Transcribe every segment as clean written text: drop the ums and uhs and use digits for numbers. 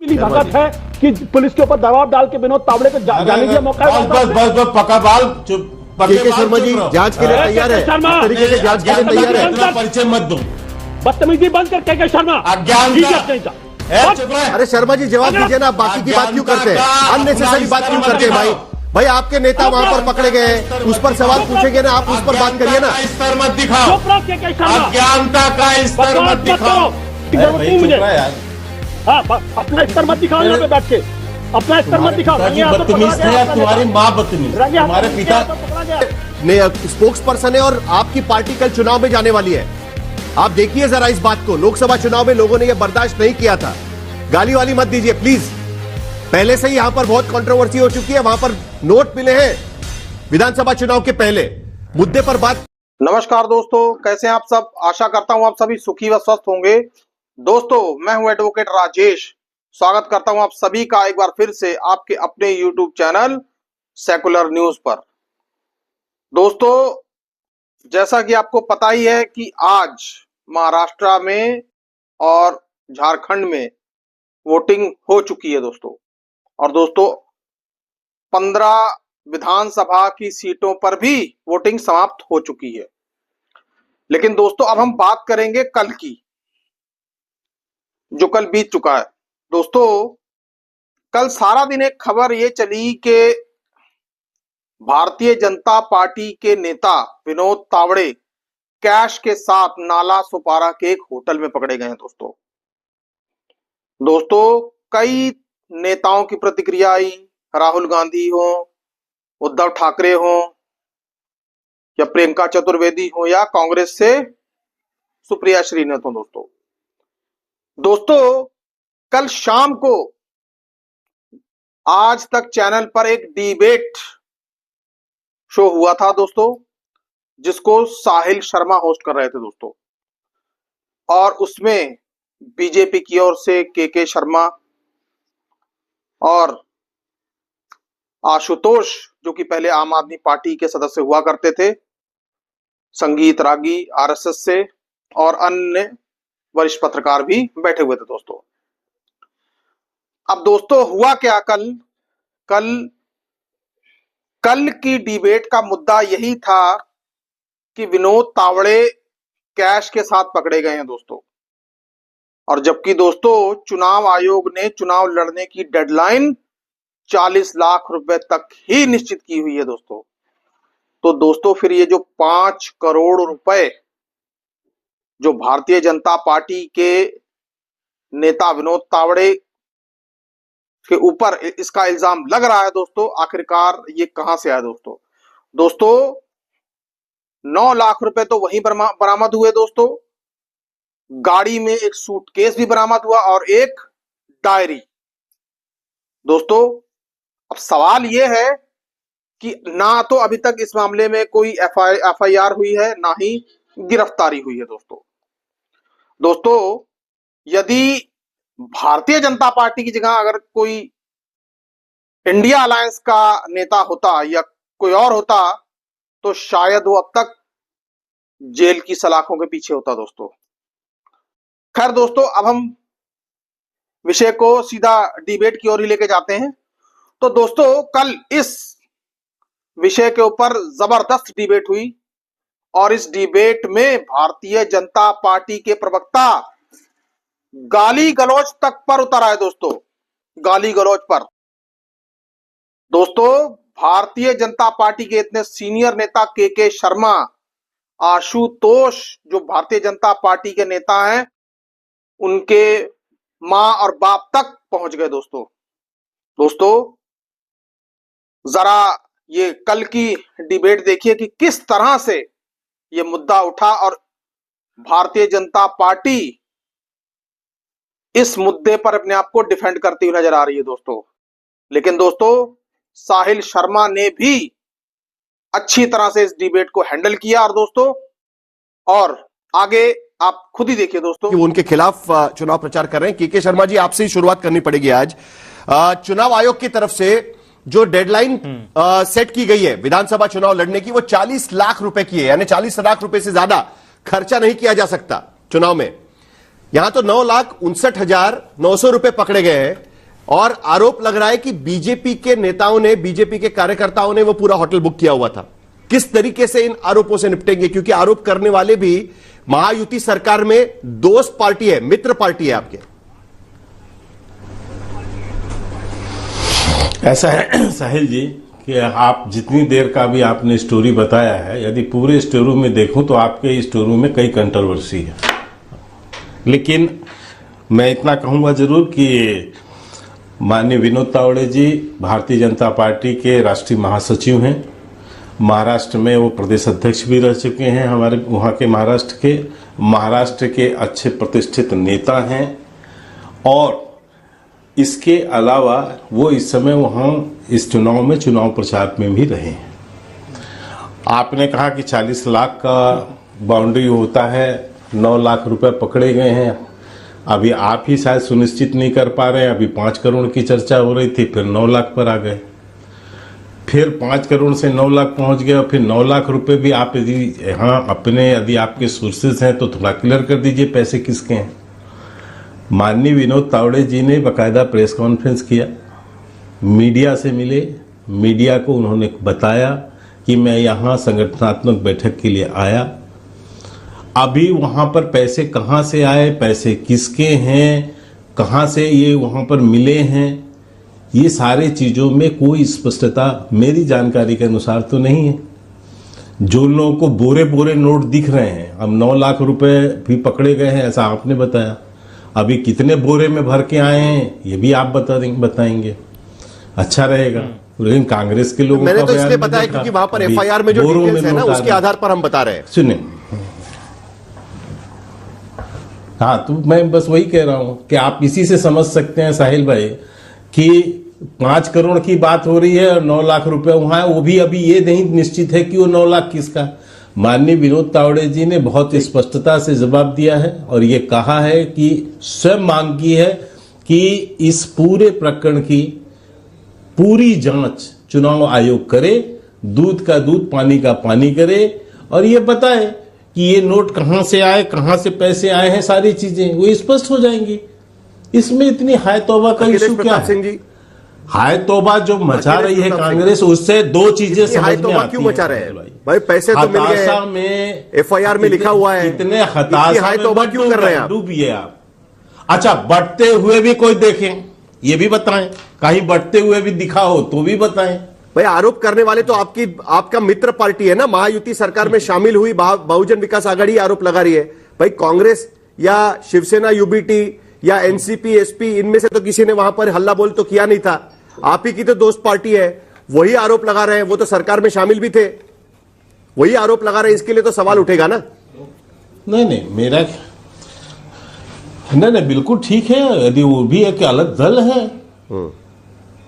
भगत है कि पुलिस के ऊपर दबाव डाल के विनोद तावड़े को जाने का मौका है। बस पक्का बाल चुप। के शर्मा जी जांच के लिए तैयार है, इस तरीके से जांच के लिए तैयार है। परिचय मत दो, बदतमीजी बंद कर के शर्मा अरे शर्मा जी जवाब दीजिए ना, बाकी की बात क्यों करते हैं, अननेसेसरी बात क्यों करते हैं भाई। भाई आपके नेता वहां पर पकड़े गए हैं, उस पर सवाल पूछेंगे ना, आप उस पर बात करिए ना। स्तर मत दिखाओ, अज्ञानता का स्तर मत दिखाओ। अपना स्तर मत दिखाओ यहाँ पे बैठ के, अपना स्तर मत दिखाओ। बदतमीज थे या तुम्हारी माँ बदतमीज, तुम्हारे पिता ने स्पोक्स पर्सन है और आपकी पार्टी कल चुनाव में जाने वाली है। आप देखिए जरा इस बात को, लोकसभा चुनाव में लोगों ने यह बर्दाश्त नहीं किया था। गाली वाली मत दीजिए प्लीज, पहले से ही यहां पर बहुत कंट्रोवर्सी हो चुकी है, वहां पर नोट मिले हैं विधानसभा चुनाव के पहले मुद्दे पर बात। नमस्कार दोस्तों, कैसे हैं आप सब। आशा करता हूं आप सभी सुखी व स्वस्थ होंगे। दोस्तों मैं हूं एडवोकेट राजेश, स्वागत करता हूं आप सभी का एक बार फिर से आपके अपने यूट्यूब चैनल सेकुलर न्यूज पर। दोस्तों जैसा कि आपको पता ही है कि आज महाराष्ट्र में और झारखंड में वोटिंग हो चुकी है दोस्तों, और दोस्तों 15 विधानसभा की सीटों पर भी वोटिंग समाप्त हो चुकी है। लेकिन दोस्तों अब हम बात करेंगे कल की, जो कल बीत चुका है। दोस्तों कल सारा दिन एक खबर ये चली कि भारतीय जनता पार्टी के नेता विनोद तावड़े कैश के साथ नाला सुपारा के एक होटल में पकड़े गए हैं। दोस्तों कई नेताओं की प्रतिक्रिया आई, राहुल गांधी हो, उद्धव ठाकरे हो, या प्रियंका चतुर्वेदी हो, या कांग्रेस से सुप्रिया श्रीनाथ हो। दोस्तों कल शाम को आज तक चैनल पर एक डिबेट शो हुआ था दोस्तों, जिसको साहिल शर्मा होस्ट कर रहे थे दोस्तों, और उसमें बीजेपी की ओर से के शर्मा और आशुतोष, जो कि पहले आम आदमी पार्टी के सदस्य हुआ करते थे, संगीत रागी आरएसएस से, और अन्य वरिष्ठ पत्रकार भी बैठे हुए थे दोस्तों। अब दोस्तों हुआ क्या, कल की डिबेट का मुद्दा यही था कि विनोद तावड़े कैश के साथ पकड़े गए हैं दोस्तों, और जबकि दोस्तों चुनाव आयोग ने चुनाव लड़ने की डेडलाइन 40 लाख रुपए तक ही निश्चित की हुई है दोस्तों। तो दोस्तों फिर ये जो 5 करोड़ रुपए जो भारतीय जनता पार्टी के नेता विनोद तावड़े के ऊपर इसका इल्जाम लग रहा है दोस्तों, आखिरकार ये कहां से आया दोस्तों 9 लाख रुपए तो वहीं बरामद हुए दोस्तों, गाड़ी में एक सूटकेस भी बरामद हुआ और एक डायरी। दोस्तों अब सवाल यह है कि ना तो अभी तक इस मामले में कोई एफआईआर हुई है, ना ही गिरफ्तारी हुई है दोस्तों यदि भारतीय जनता पार्टी की जगह अगर कोई इंडिया अलायंस का नेता होता या कोई और होता, तो शायद वो अब तक जेल की सलाखों के पीछे होता दोस्तों। खैर दोस्तों अब हम विषय को सीधा डिबेट की ओर ही लेके जाते हैं। तो दोस्तों कल इस विषय के ऊपर जबरदस्त डिबेट हुई, और इस डिबेट में भारतीय जनता पार्टी के प्रवक्ता गाली गलौज तक पर उतर आए दोस्तों, गाली गलौज पर। दोस्तों भारतीय जनता पार्टी के इतने सीनियर नेता के शर्मा, आशुतोष जो भारतीय जनता पार्टी के नेता हैं, उनके मां और बाप तक पहुंच गए दोस्तों जरा ये कल की डिबेट देखिए कि किस तरह से ये मुद्दा उठा, और भारतीय जनता पार्टी इस मुद्दे पर अपने आप को डिफेंड करती हुई नजर आ रही है दोस्तों। लेकिन दोस्तों साहिल शर्मा ने भी अच्छी तरह से इस डिबेट को हैंडल किया, और आगे आप खुद ही देखिए दोस्तों कि वो उनके खिलाफ चुनाव प्रचार कर रहे हैं। के शर्मा जी आपसे ही शुरुआत करनी पड़ेगी। आज चुनाव आयोग की तरफ से जो डेडलाइन सेट की गई है विधानसभा चुनाव लड़ने की, वो 40 लाख रुपए की है, यानी 40 लाख रुपए से ज्यादा खर्चा नहीं किया जा सकता चुनाव में। यहां तो 9,59,900 रुपए पकड़े गए हैं, और आरोप लग रहा है कि बीजेपी के नेताओं ने, बीजेपी के कार्यकर्ताओं ने वो पूरा होटल बुक किया हुआ था। किस तरीके से इन आरोपों से निपटेंगे, क्योंकि आरोप करने वाले भी महायुति सरकार में दोस्त पार्टी है, मित्र पार्टी है आपके। ऐसा है साहिल जी कि आप जितनी देर का भी आपने स्टोरी बताया है, यदि पूरे स्टोरी में देखूं तो आपके स्टोरी में कई कंट्रोवर्सी है, लेकिन मैं इतना कहूंगा जरूर कि माननीय विनोद तावड़े जी भारतीय जनता पार्टी के राष्ट्रीय महासचिव हैं। महाराष्ट्र में वो प्रदेश अध्यक्ष भी रह चुके हैं, हमारे वहाँ के महाराष्ट्र के अच्छे प्रतिष्ठित नेता हैं। और इसके अलावा वो इस समय वहाँ इस चुनाव में चुनाव प्रचार में भी रहे हैं। आपने कहा कि 40 लाख का बाउंड्री होता है, 9 लाख रुपए पकड़े गए हैं। अभी आप ही शायद सुनिश्चित नहीं कर पा रहे हैं। अभी 5 करोड़ की चर्चा हो रही थी, फिर 9 लाख पर आ गए, फिर 5 करोड़ से 9 लाख पहुंच गए, और फिर 9 लाख रुपए भी आप यदि यहाँ अपने यदि आपके सोर्सेज हैं तो थोड़ा क्लियर कर दीजिए पैसे किसके हैं। माननीय विनोद तावड़े जी ने बाकायदा प्रेस कॉन्फ्रेंस किया, मीडिया से मिले, मीडिया को उन्होंने बताया कि मैं यहाँ संगठनात्मक बैठक के लिए आया। अभी वहाँ पर पैसे कहाँ से आए, पैसे किसके हैं, कहाँ से ये वहाँ पर मिले हैं, ये सारे चीज़ों में कोई स्पष्टता मेरी जानकारी के अनुसार तो नहीं है। जो लोगों को बोरे बोरे नोट दिख रहे हैं, अब 9 लाख रुपए भी पकड़े गए हैं ऐसा आपने बताया। अभी कितने बोरे में भर के आए हैं ये भी आप बताएंगे, अच्छा रहेगा। लेकिन कांग्रेस के लोगों मैंने तो इसलिए बताया क्योंकि वहां पर एफआईआर में जो डिटेल्स है ना उसके आधार पर हम बता रहे हैं। सुनिए, हाँ, तो मैं बस वही कह रहा हूं कि आप इसी से समझ सकते हैं साहिल भाई कि 5 करोड़ की बात हो रही है और 9 लाख रुपए वहां है, वो भी अभी ये नहीं निश्चित है कि वो 9 लाख किसका। माननीय विनोद तावड़े जी ने बहुत स्पष्टता से जवाब दिया है और ये कहा है कि स्वयं मांग की है कि इस पूरे प्रकरण की पूरी जांच चुनाव आयोग करे, दूध का दूध पानी का पानी करे और ये बताए कि ये नोट कहां से आए, कहां से पैसे आए हैं, सारी चीजें वो स्पष्ट हो जाएंगी। इसमें इतनी हाय तौबा का इशू क्या है? हाय तौबा जो मचा रही है कांग्रेस, उससे 2 चीजें समझ में आती क्यों मचा रहे हैं भाई? पैसे तो मिल गए, में एफआईआर में लिखा हुआ है, इतने हताशा हाय तौबा क्यों कर रहे हैं? डूबिए आप। अच्छा, बढ़ते हुए भी कोई देखें ये भी बताएं, कहीं बढ़ते हुए भी दिखा हो तो भी बताएं। भाई आरोप करने वाले तो आपका मित्र पार्टी है ना, महायुति सरकार में शामिल हुई बहुजन विकास आघाड़ी आरोप लगा रही है। भाई कांग्रेस या शिवसेना यूबीटी या एनसीपी एसपी इनमें से तो किसी ने वहां पर हल्ला बोल तो किया नहीं था। आप ही की तो दोस्त पार्टी है, वही आरोप लगा रहे हैं, वो तो सरकार में शामिल भी थे, वही आरोप लगा रहे हैं, इसके लिए तो सवाल उठेगा ना। नहीं मेरा नहीं बिल्कुल ठीक है, यदि वो भी एक अलग दल है,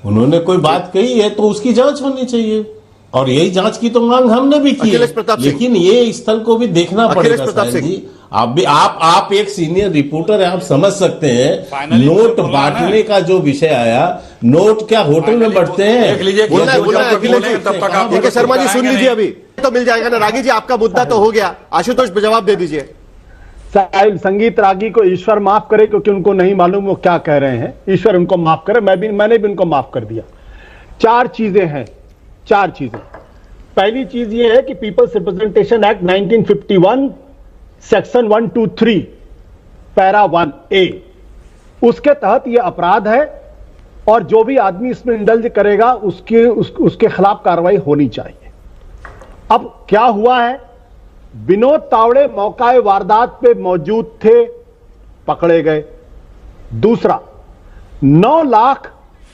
उन्होंने कोई बात कही है तो उसकी जांच होनी चाहिए और यही जांच की तो मांग हमने भी की है, लेकिन ये स्थल को भी देखना पड़ेगा साहिल जी। आप एक सीनियर रिपोर्टर है, आप समझ सकते हैं। नोट बांटने का जो विषय आया, नोट क्या होटल में बढ़ते हैं? शर्मा जी सुन लीजिए, अभी तो मिल जाएगा ना। रागी जी आपका मुद्दा तो हो गया, आशुतोष जवाब दे दीजिए। साहिल, संगीत रागी को ईश्वर माफ करे क्योंकि उनको नहीं मालूम वो क्या कह रहे हैं। ईश्वर उनको माफ करे, मैंने भी उनको माफ कर दिया। 4 चीजें हैं, 4 चीजें। पहली चीज ये है कि peoples representation act 1951 section 123 para 1A, उसके तहत यह अपराध है और जो भी आदमी इसमें इंडल्ज करेगा उसके खिलाफ कार्रवाई होनी चाहिए। अब क्या हुआ है, विनोद तावड़े मौकाए वारदात पे मौजूद थे, पकड़े गए। दूसरा, 9 लाख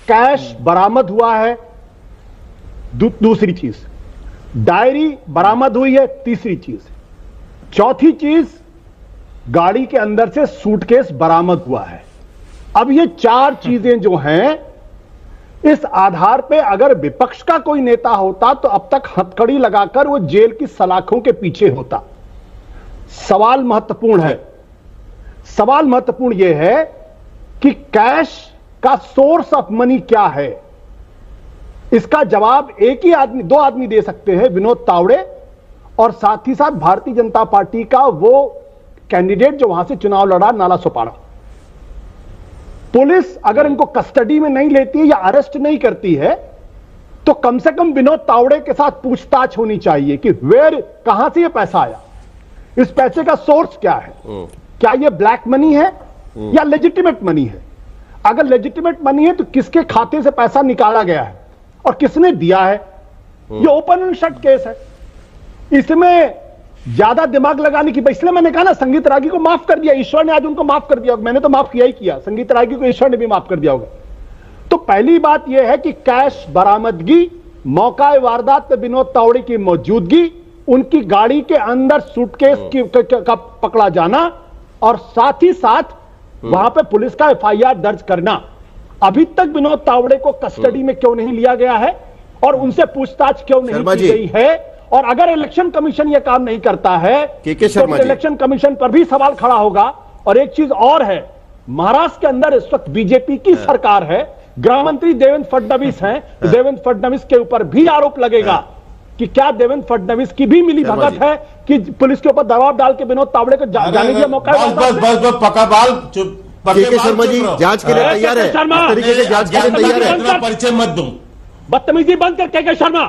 कैश बरामद हुआ है। दूसरी चीज, डायरी बरामद हुई है। तीसरी चीज, चौथी चीज, गाड़ी के अंदर से सूटकेस बरामद हुआ है। अब ये 4 चीजें जो हैं, इस आधार पे अगर विपक्ष का कोई नेता होता तो अब तक हथकड़ी लगाकर वो जेल की सलाखों के पीछे होता। सवाल महत्वपूर्ण है, सवाल महत्वपूर्ण यह है कि कैश का सोर्स ऑफ मनी क्या है। इसका जवाब एक ही आदमी, 2 आदमी दे सकते हैं, विनोद तावड़े और साथ ही साथ भारतीय जनता पार्टी का वो कैंडिडेट जो वहां से चुनाव लड़ा, नाला सोपारा। पुलिस अगर इनको कस्टडी में नहीं लेती है या अरेस्ट नहीं करती है तो कम से कम विनोद तावड़े के साथ पूछताछ होनी चाहिए कि कहां से ये पैसा आया, इस पैसे का सोर्स क्या है, क्या ये ब्लैक मनी है या लेजिटिमेट मनी है। अगर लेजिटिमेट मनी है तो किसके खाते से पैसा निकाला गया है और किसने दिया है। ये ओपन एंड शट केस है, इसमें ज्यादा दिमाग लगाने की, इसलिए मैंने कहा ना संगीत रागी को माफ कर दिया, ईश्वर ने आज उनको माफ कर दिया। मैंने तो माफ किया ही किया, संगीत रागी को ईश्वर ने भी माफ कर दिया होगा। तो पहली बात यह है कि कैश बरामदगी, मौका वारदात पे विनोद तावड़े की मौजूदगी, उनकी गाड़ी के अंदर सूटकेस का पकड़ा जाना और साथ ही साथ वहां पे पुलिस का एफआईआर दर्ज करना। अभी तक विनोद तावड़े को कस्टडी में क्यों नहीं लिया गया है और उनसे पूछताछ क्यों नहीं की गई है। और अगर इलेक्शन कमीशन यह काम नहीं करता है तो इलेक्शन कमीशन पर भी सवाल खड़ा होगा। और एक चीज और है, महाराष्ट्र के अंदर इस वक्त बीजेपी की सरकार है, गृह मंत्री देवेंद्र फडणवीस हैं, देवेंद्र फडणवीस के ऊपर भी आरोप लगेगा कि क्या देवेंद्र फडणवीस की भी मिली भगत है कि पुलिस के ऊपर दबाव डाल के विनोद तावड़े को जाने दिया मौका। बस पक्का बाल चुप। शर्मा जी जांच के लिए तैयार है, इस तरीके से जांच के लिए तैयार है। परिचय मत दूं, बदतमीजी बंद कर के शर्मा।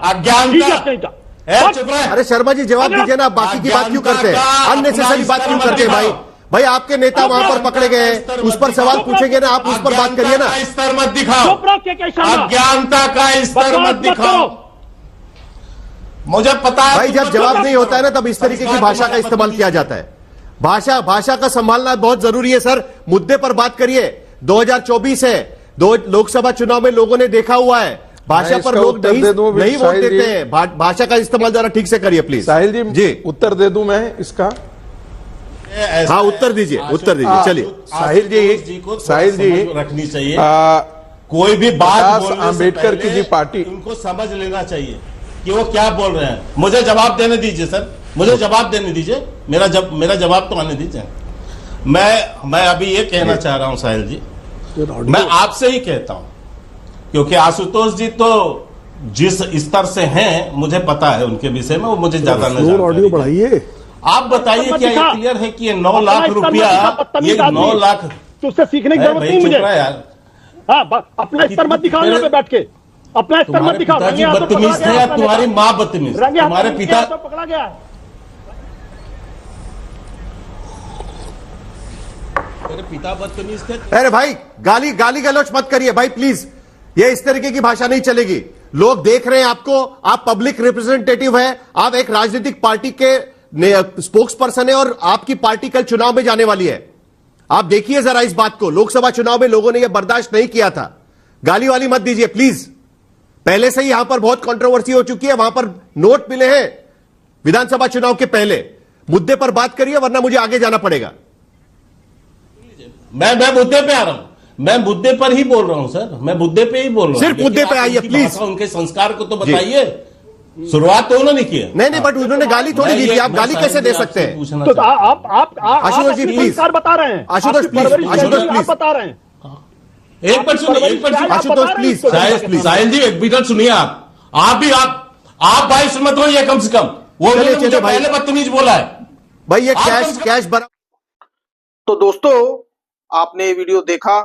अरे शर्मा जी जवाब दीजिए ना, बाकी की बात क्यों करते हैं, अननेसेसरी बात क्यों करते हैं भाई। भाई आपके नेता वहां पर पकड़े गए हैं, उस पर सवाल पूछेंगे ना, आप उस पर बात करिए ना। स्तर मत दिखाओ, अज्ञानता का स्तर मत दिखाओ। मुझे पता है भाई जब जवाब नहीं होता है ना तब इस तरीके की भाषा का इस्तेमाल किया जाता है। भाषा का संभालना बहुत जरूरी है सर। मुद्दे पर बात करिए। 2024 है, लोकसभा चुनाव में लोगों ने देखा हुआ है, भाषा पर लोग नहीं वोट देते हैं। भाषा का इस्तेमाल जरा ठीक से करिए प्लीज। साहिल जी उत्तर दे दूं मैं इसका? हाँ उत्तर दीजिए, चलिए। साहिल जी रखनी चाहिए, कोई भी बात अम्बेडकर की जी पार्टी, उनको समझ लेना चाहिए कि वो क्या बोल रहे हैं। मुझे जवाब देने दीजिए सर, मुझे जवाब देने दीजिए, मेरा जवाब तो आने दीजिए। मैं अभी ये कहना चाह रहा हूं साहिल जी, मैं आपसे ही कहता हूं क्योंकि आशुतोष जी तो जिस स्तर से हैं मुझे पता है उनके विषय में, वो मुझे ज्यादा नहीं। ऑडियो बढ़ाइए। आप बताइए क्या ये क्लियर है कि ये 9 लाख रुपया, ये 9 लाख तो उससे सीखने की जरूरत नहीं मुझे यार। हाँ अपना स्तर मत दिखाओ यहाँ पे बैठ के, अपना स्तर मत दिखाओ। बदतमीज थे या तुम्हारी माँ बदतमीज, तुम्हारे पिता पकड़ा गया। मेरे पिता बदतमीज थे। अरे भाई गाली गलौच मत करिए भाई प्लीज, ये इस तरीके की भाषा नहीं चलेगी। लोग देख रहे हैं आपको, आप पब्लिक रिप्रेजेंटेटिव है, आप एक राजनीतिक पार्टी के स्पोक्स पर्सन है और आपकी पार्टी कल चुनाव में जाने वाली है। आप देखिए जरा इस बात को, लोकसभा चुनाव में लोगों ने यह बर्दाश्त नहीं किया था। गाली वाली मत दीजिए प्लीज। पहले से ही यहां पर बहुत कंट्रोवर्सी हो चुकी है, वहां पर नोट मिले हैं विधानसभा चुनाव के पहले। मुद्दे पर बात करिए वरना मुझे आगे जाना पड़ेगा। मैं मुद्दे पे आ रहा हूं, मैं मुद्दे पर ही बोल रहा हूं सर, मैं मुद्दे पे ही बोल रहा हूं। सिर्फ मुद्दे पे आइए प्लीज। उनके संस्कार को तो बताइए, शुरुआत तो उन्होंने की है। नहीं बट उन्होंने गाली थोड़ी दी थी, आप गाली कैसे दे सकते हैं? तो आप आशुतोष जी प्लीज बता रहे हैं, आशुतोष प्लीज बता रहे हैं। एक मिनट सुनिए, आशुतोष प्लीज, साहिल जी एक मिनट सुनिए। आप बाइस मत होइए कम से कम। वो मुझे पहले बदतमीज बोला है भाई, ये कैश तो दोस्तों आपने वीडियो देखा,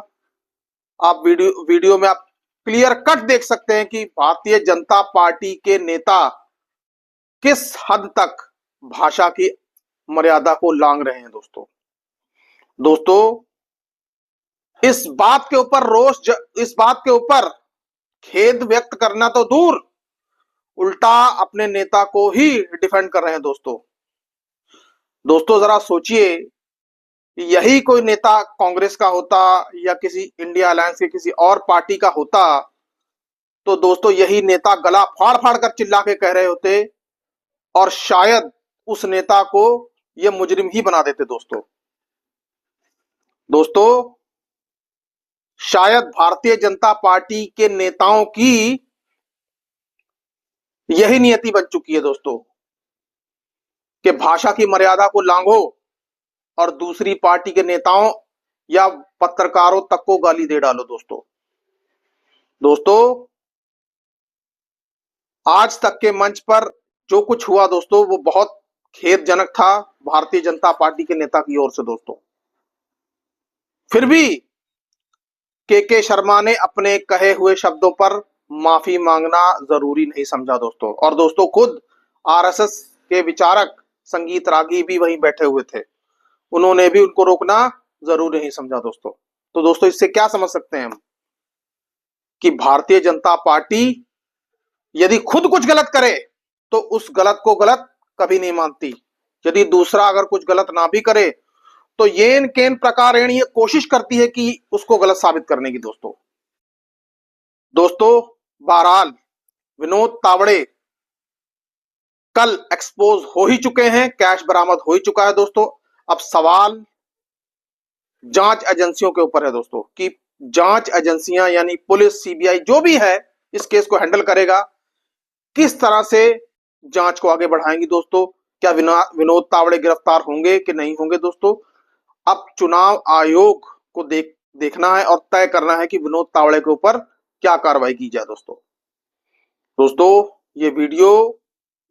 आप वीडियो में आप क्लियर कट देख सकते हैं कि भारतीय जनता पार्टी के नेता किस हद तक भाषा की मर्यादा को लांघ रहे हैं। दोस्तों इस बात के ऊपर इस बात के ऊपर खेद व्यक्त करना तो दूर, उल्टा अपने नेता को ही डिफेंड कर रहे हैं। दोस्तों जरा सोचिए, यही कोई नेता कांग्रेस का होता या किसी इंडिया अलायंस के किसी और पार्टी का होता तो दोस्तों यही नेता गला फाड़ फाड़ कर चिल्ला के कह रहे होते और शायद उस नेता को यह मुजरिम ही बना देते। दोस्तों शायद भारतीय जनता पार्टी के नेताओं की यही नियति बन चुकी है दोस्तों कि भाषा की मर्यादा को लांघो और दूसरी पार्टी के नेताओं या पत्रकारों तक को गाली दे डालो। दोस्तों आज तक के मंच पर जो कुछ हुआ दोस्तों वो बहुत खेदजनक था भारतीय जनता पार्टी के नेता की ओर से। फिर भी के शर्मा ने अपने कहे हुए शब्दों पर माफी मांगना जरूरी नहीं समझा दोस्तों। और दोस्तों खुद आरएसएस के विचारक संगीत रागी भी वहीं बैठे हुए थे, उन्होंने भी उनको रोकना जरूरी नहीं समझा दोस्तों। तो दोस्तों इससे क्या समझ सकते हैं हम कि भारतीय जनता पार्टी यदि खुद कुछ गलत करे तो उस गलत को गलत कभी नहीं मानती। यदि दूसरा अगर कुछ गलत ना भी करे तो येन केन प्रकारेण ये कोशिश करती है कि उसको गलत साबित करने की। दोस्तों बहरहाल विनोद तावड़े कल एक्सपोज हो ही चुके हैं, कैश बरामद हो ही चुका है दोस्तों। अब सवाल जांच एजेंसियों के ऊपर है दोस्तों कि जांच एजेंसियां यानी पुलिस, सीबीआई जो भी है इस केस को हैंडल करेगा, किस तरह से जांच को आगे बढ़ाएंगी दोस्तों। क्या विनोद तावड़े गिरफ्तार होंगे कि नहीं होंगे दोस्तों, अब चुनाव आयोग को देखना है और तय करना है कि विनोद तावड़े के ऊपर क्या कार्रवाई की जाए दोस्तों ये वीडियो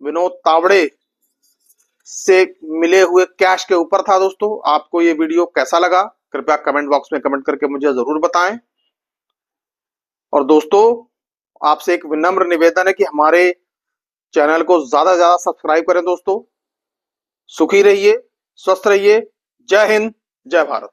विनोद तावड़े से मिले हुए कैश के ऊपर था दोस्तों। आपको ये वीडियो कैसा लगा कृपया कमेंट बॉक्स में कमेंट करके मुझे जरूर बताएं। और दोस्तों आपसे एक विनम्र निवेदन है कि हमारे चैनल को ज्यादा से ज्यादा सब्सक्राइब करें दोस्तों। सुखी रहिए, स्वस्थ रहिए। जय हिंद, जय भारत।